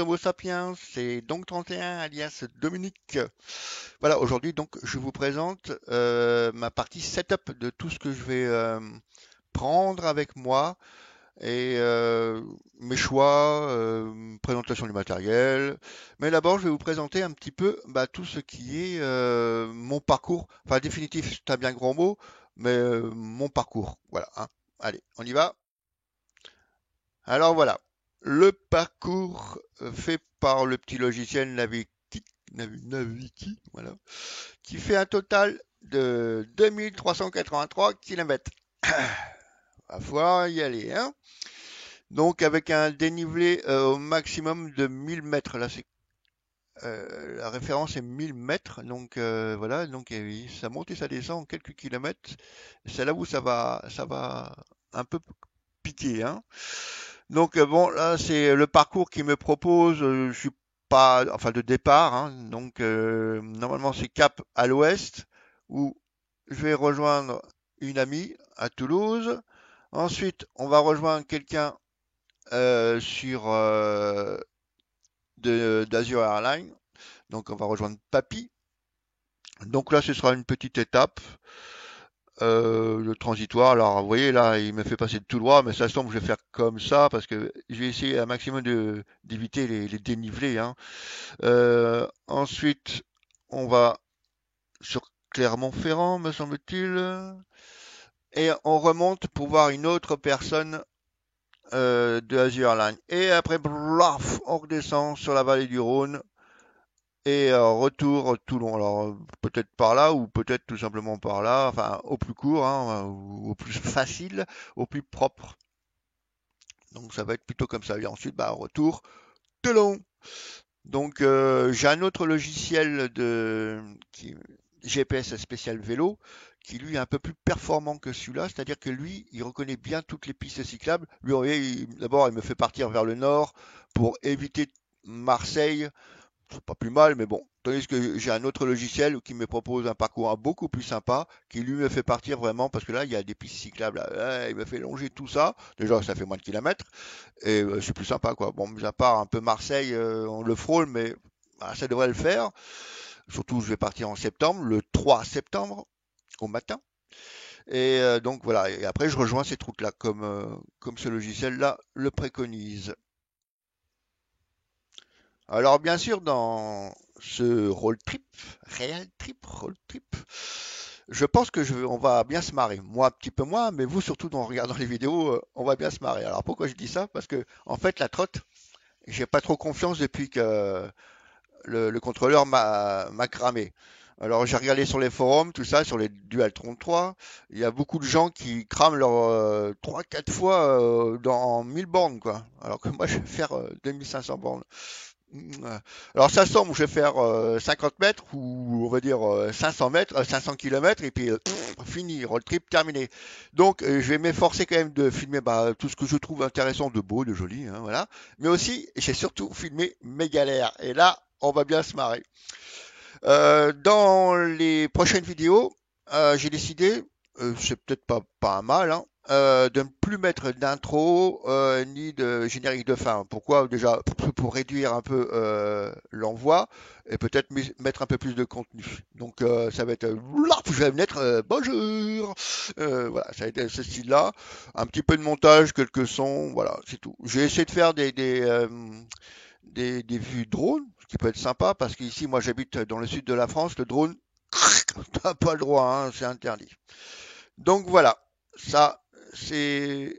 Homo sapiens, c'est donc 31 alias Dominique. Voilà, aujourd'hui donc je vous présente ma partie setup de tout ce que je vais prendre avec moi et mes choix, présentation du matériel. Mais d'abord, je vais vous présenter un petit peu tout ce qui est mon parcours. Enfin, définitif, c'est un bien grand mot, mais mon parcours. Voilà, hein. Allez, on y va. Alors voilà, le parcours fait par le petit logiciel Naviki, voilà, qui fait un total de 2383 km. Va falloir y aller, hein. Donc avec un dénivelé au maximum de 1000 mètres. Là, la référence est 1000 mètres. Donc voilà, donc ça monte et ça descend en quelques kilomètres. C'est là où ça va un peu piquer, hein. Donc bon, là c'est le parcours qui me propose. Je suis pas, enfin de départ, hein. Donc normalement c'est cap à l'ouest où je vais rejoindre une amie à Toulouse. Ensuite, on va rejoindre quelqu'un sur d'Azur Airlines. Donc on va rejoindre Papy. Donc là, ce sera une petite étape. Le transitoire. Alors, vous voyez, là, il me fait passer de tout droit, mais ça semble que je vais faire comme ça parce que je vais essayer un maximum d'éviter les dénivelés, hein. Ensuite, on va sur Clermont-Ferrand, me semble-t-il, et on remonte pour voir une autre personne de Azur Airlines. Et après, blaf, on redescend sur la vallée du Rhône et retour Toulon. Alors peut-être par là ou peut-être tout simplement par là, enfin au plus court, hein, ou au plus facile, au plus propre. Donc ça va être plutôt comme ça. Et ensuite, retour Toulon. Donc j'ai un autre logiciel GPS spécial vélo qui lui est un peu plus performant que celui-là, c'est-à-dire que lui, il reconnaît bien toutes les pistes cyclables. Lui, vous voyez, d'abord, il me fait partir vers le nord pour éviter Marseille. C'est pas plus mal, mais bon. Tandis que j'ai un autre logiciel qui me propose un parcours beaucoup plus sympa, qui lui me fait partir vraiment, parce que là, il y a des pistes cyclables. Là, il me fait longer tout ça. Déjà, ça fait moins de kilomètres, et c'est plus sympa, quoi. Bon, mis à part un peu Marseille, on le frôle, mais ça devrait le faire. Surtout, je vais partir en septembre, le 3 septembre, au matin. Et donc voilà, et après, je rejoins cette route-là, comme ce logiciel-là le préconise. Alors bien sûr, dans ce road trip, je pense que on va bien se marrer. Moi un petit peu moins, mais vous surtout en regardant les vidéos, on va bien se marrer. Alors pourquoi je dis ça? Parce que en fait la trotte, j'ai pas trop confiance depuis que le contrôleur m'a cramé. Alors j'ai regardé sur les forums, tout ça, sur les Dual 33, il y a beaucoup de gens qui crament leur 3-4 fois dans 1000 bornes, quoi. Alors que moi je vais faire 2500 bornes. Alors ça semble, je vais faire 50 mètres ou on va dire 500 mètres, 500 kilomètres et puis fini, road trip terminé. Donc je vais m'efforcer quand même de filmer tout ce que je trouve intéressant, de beau, de joli, hein, voilà. Mais aussi, j'ai surtout filmé mes galères. Et là, on va bien se marrer. Dans les prochaines vidéos, j'ai décidé, c'est peut-être pas un mal, hein, de ne plus mettre d'intro ni de générique de fin. Pourquoi? Déjà pour réduire un peu l'envoi et peut-être mettre un peu plus de contenu. Donc ça va être je vais mettre bonjour. Voilà, ça va être ce style-là. Un petit peu de montage, quelques sons, voilà, c'est tout. J'ai essayé de faire des vues drone, ce qui peut être sympa parce qu'ici, moi, j'habite dans le sud de la France, le drone, t'as pas le droit, hein, c'est interdit. Donc voilà, ça, c'est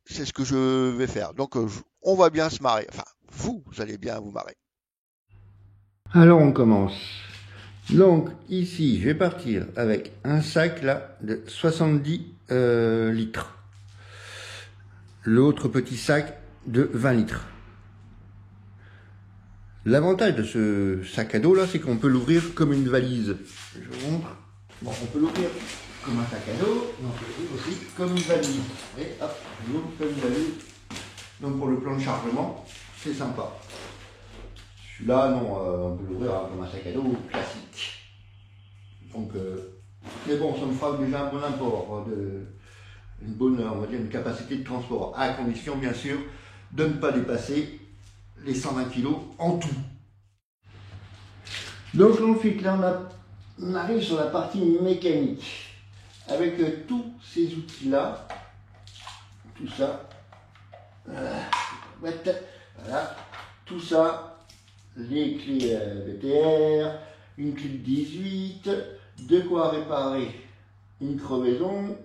ce que je vais faire. Donc on va bien se marrer. Enfin, vous allez bien vous marrer. Alors on commence. Donc ici, je vais partir avec un sac là de 70 litres. L'autre petit sac de 20 litres. L'avantage de ce sac à dos là, c'est qu'on peut l'ouvrir comme une valise. Je vous montre. Bon, on peut l'ouvrir comme un sac à dos, mais on peut l'ouvrir aussi comme une valise. Et hop, je l'ouvre comme une valise. Donc pour le plan de chargement, c'est sympa. Celui-là, non, on peut l'ouvrir comme un sac à dos classique. Donc, mais bon, ça me fera déjà un bon apport, une bonne, on va dire, une capacité de transport, à condition bien sûr de ne pas dépasser les 120 kg en tout. Donc ensuite, là on arrive sur la partie mécanique, avec tous ces outils-là, tout ça, voilà, tout ça, les clés BTR, une clé de 18, de quoi réparer une crevaison.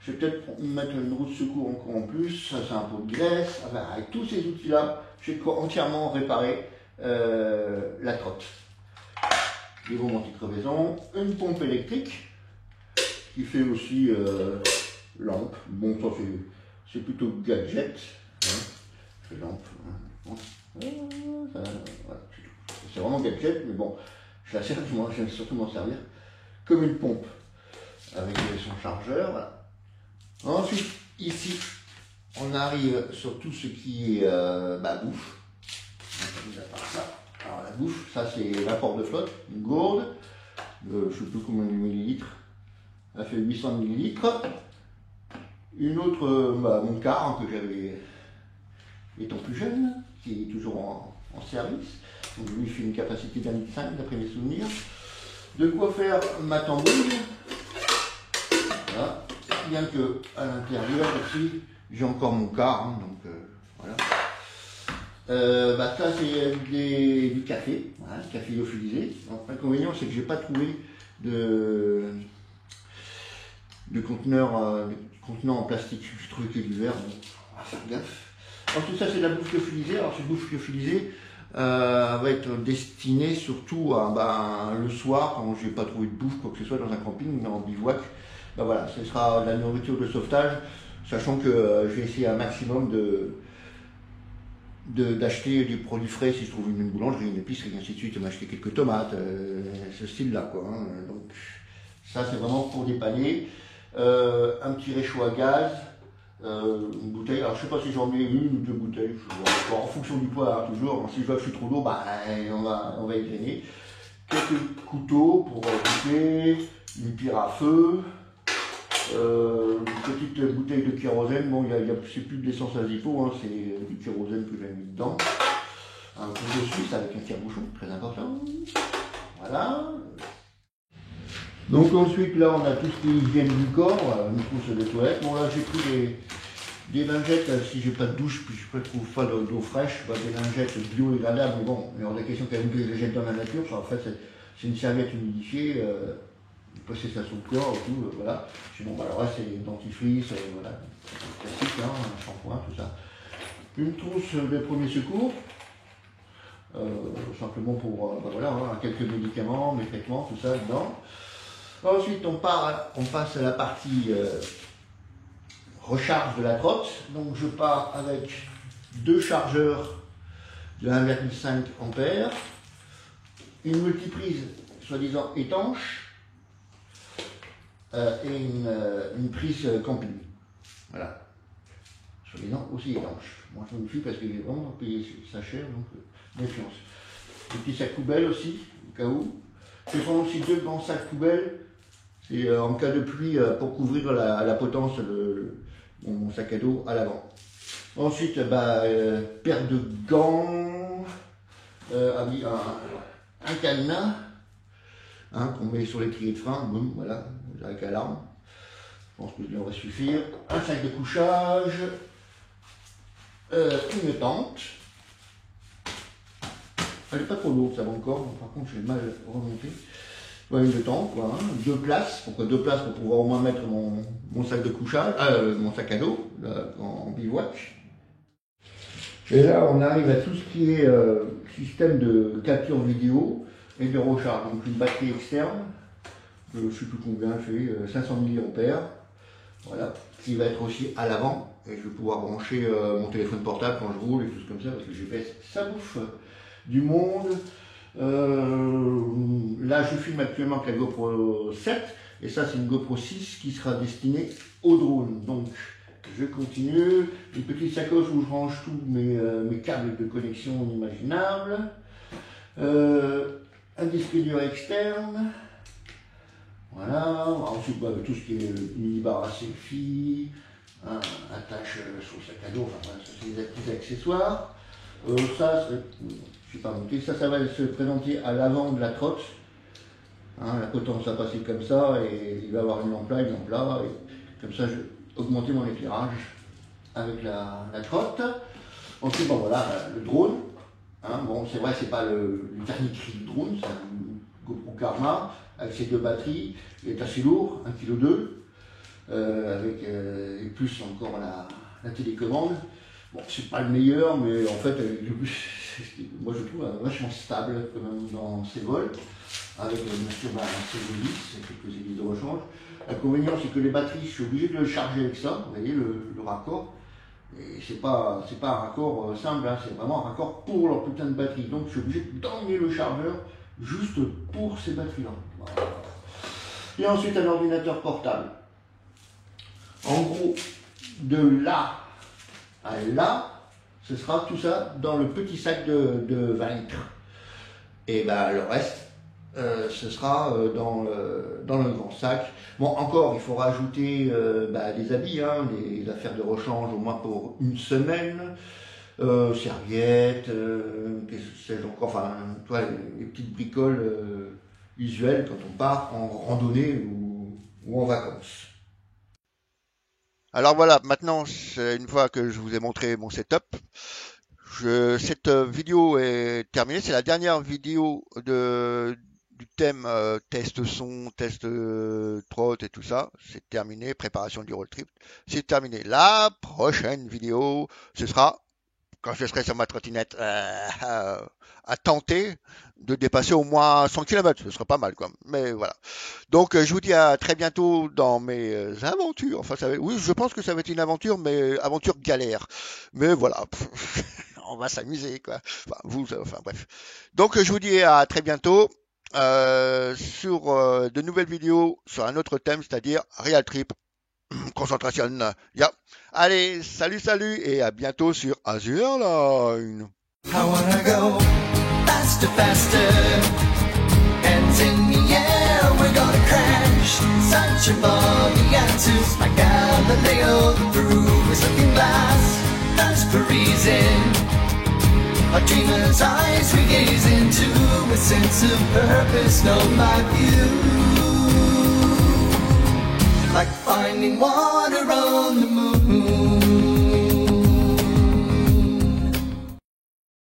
Je vais peut-être mettre une roue de secours encore en plus, ça c'est un pot de graisse. Enfin, avec tous ces outils-là, je vais entièrement réparer la trotte. Des roues anti-crevaison, une pompe électrique qui fait aussi lampe. Bon, ça c'est plutôt gadget. Hein. Lampe. Hein. Voilà, c'est vraiment gadget, mais bon, je la sers, j'aime surtout m'en servir comme une pompe avec son chargeur. Voilà. Ensuite, ici, on arrive sur tout ce qui est bouffe. Alors la bouffe, ça c'est l'apport de flotte, une gourde, je ne sais plus combien de millilitres, elle fait 800 millilitres. Une autre, mon car que j'avais étant plus jeune, qui est toujours en service, donc lui fait une capacité d'1,5 litre d'après mes souvenirs. De quoi faire ma tambouille, voilà. Bien que à l'intérieur aussi, j'ai encore mon car, hein, donc voilà. Ça c'est du café, voilà, café lyophilisé. L'inconvénient c'est que j'ai pas trouvé de contenant en plastique. J'ai trouvé que du verre, donc on va faire gaffe. Alors tout ça c'est de la bouffe lyophilisée. Alors cette bouffe lyophilisée va être destinée surtout à le soir quand j'ai pas trouvé de bouffe quoi que ce soit dans un camping, mais en bivouac. Voilà, ce sera de la nourriture de sauvetage, sachant que je vais essayer un maximum d'acheter des produits frais si je trouve une boulangerie, une épicerie, ainsi de suite, m'acheter quelques tomates, ce style-là, quoi. Hein. Donc, ça, c'est vraiment pour dépanner. Un petit réchaud à gaz, une bouteille. Alors, je sais pas si j'en ai une ou deux bouteilles, en fonction du poids, hein, toujours. Si je vois que je suis trop lourd, on va égrener. Quelques couteaux pour couper, une pierre à feu. Une petite bouteille de kérosène, bon, c'est plus de l'essence à zippo, hein, c'est du kérosène que j'ai mis dedans. Un couteau suisse avec un tire-bouchon, très important. Voilà. Donc ensuite, là, on a tout ce qui est hygiène du corps, une trousse de toilette. Bon, là, j'ai pris des lingettes, si j'ai pas de douche, puis je ne trouve pas d'eau fraîche, des lingettes biodégradables, mais bon, il y a des questions quand même que je les jette dans la nature. En fait, c'est une serviette humidifiée. Passer ça sur le corps et tout, voilà. Bon, alors là, c'est dentifrice, voilà, classique, hein, un shampoing, tout ça. Une trousse de premier secours, simplement pour, voilà, hein, quelques médicaments, mes traitements, tout ça dedans. Ensuite, on passe à la partie recharge de la trotte. Donc, je pars avec deux chargeurs de 1,5 ampères, une multiprise soi-disant étanche, et une prise camping. Voilà. Soi-disant aussi étanche. Moi je me fie parce que j'ai vraiment payé ça cher, donc méfiance. Des petits sacs poubelles aussi, au cas où. Ce sont aussi deux grands sacs poubelles. C'est en cas de pluie pour couvrir la potence de mon sac à dos à l'avant. Ensuite, paire de gants, un cadenas. Qu'on met sur l'étrier de frein, boum, voilà, avec alarme. Je pense que ça va suffire. Un sac de couchage, une tente. Elle n'est pas trop lourde, ça va encore, par contre j'ai mal remonté. Ouais, une tente, quoi, hein. Deux places. Pourquoi deux places? Pour pouvoir au moins mettre mon sac de couchage, mon sac à dos, là, en bivouac. Et là, on arrive à tout ce qui est système de capture vidéo et de recharge. Donc une batterie externe, je ne sais plus combien, elle fait 500 mAh, voilà, qui va être aussi à l'avant. Et je vais pouvoir brancher mon téléphone portable quand je roule et tout comme ça, parce que le GPS, ça bouffe du monde. Là, je filme actuellement avec la GoPro 7, et ça, c'est une GoPro 6 qui sera destinée au drone. Donc, je continue. Une petite sacoche où je range tous mes câbles de connexion imaginables. Un disque dur externe. Voilà. Ensuite, tout ce qui est mini-bar à selfie, attache sur le sac à dos, enfin, voilà, ça c'est des petits accessoires. Ça, je sais pas monté, ça va se présenter à l'avant de la trotte. Hein, la potence va passer comme ça et il va y avoir une lampe là, et comme ça je vais augmenter mon éclairage avec la trotte. Ensuite, bon voilà, le drone. Hein, bon, c'est vrai, c'est pas le dernier cri du drone, c'est un GoPro Karma avec ses 2 batteries. Il est assez lourd, 1,2 kg, avec et plus encore la télécommande. Bon, c'est pas le meilleur, mais en fait, moi je trouve vachement stable quand même dans ses vols, avec bien sûr ses hélices, quelques hélices de rechange. L'inconvénient, c'est que les batteries, je suis obligé de le charger avec ça, vous voyez le raccord. Et c'est pas un raccord simple, hein, c'est vraiment un raccord pour leur putain de batterie. Donc je suis obligé d'emmener le chargeur juste pour ces batteries-là. Voilà. Et ensuite un ordinateur portable. En gros, de là à là, ce sera tout ça dans le petit sac de 20 litres. Et ben le reste, ce sera dans le grand sac. Bon, encore, il faut rajouter des habits, hein, des affaires de rechange au moins pour une semaine, serviettes, qu'est-ce que encore, enfin, toi, les petites bricoles usuelles quand on part en randonnée ou en vacances. Alors voilà, maintenant, une fois que je vous ai montré mon setup, cette vidéo est terminée. C'est la dernière vidéo du thème test son, test trot et tout ça. C'est terminé. Préparation du road trip. C'est terminé. La prochaine vidéo, ce sera quand je serai sur ma trottinette à tenter de dépasser au moins 100 km. Ce serait pas mal, quoi. Mais voilà. Donc, je vous dis à très bientôt dans mes aventures. Enfin, oui, je pense que ça va être une aventure, mais aventure galère. Mais voilà. On va s'amuser, quoi. Enfin, bref. Donc, je vous dis à très bientôt sur de nouvelles vidéos sur un autre thème, c'est-à-dire Real Trip. Concentration. Yeah. Allez, salut et à bientôt sur Azure Line. I wanna go faster, faster. Hands in the air, we're gonna crash. Searching for the answers like Galileo. The roof is looking glass, thirst for reason. Our dreamer's eyes we gaze into a sense of purpose known by few. Like finding water on the moon.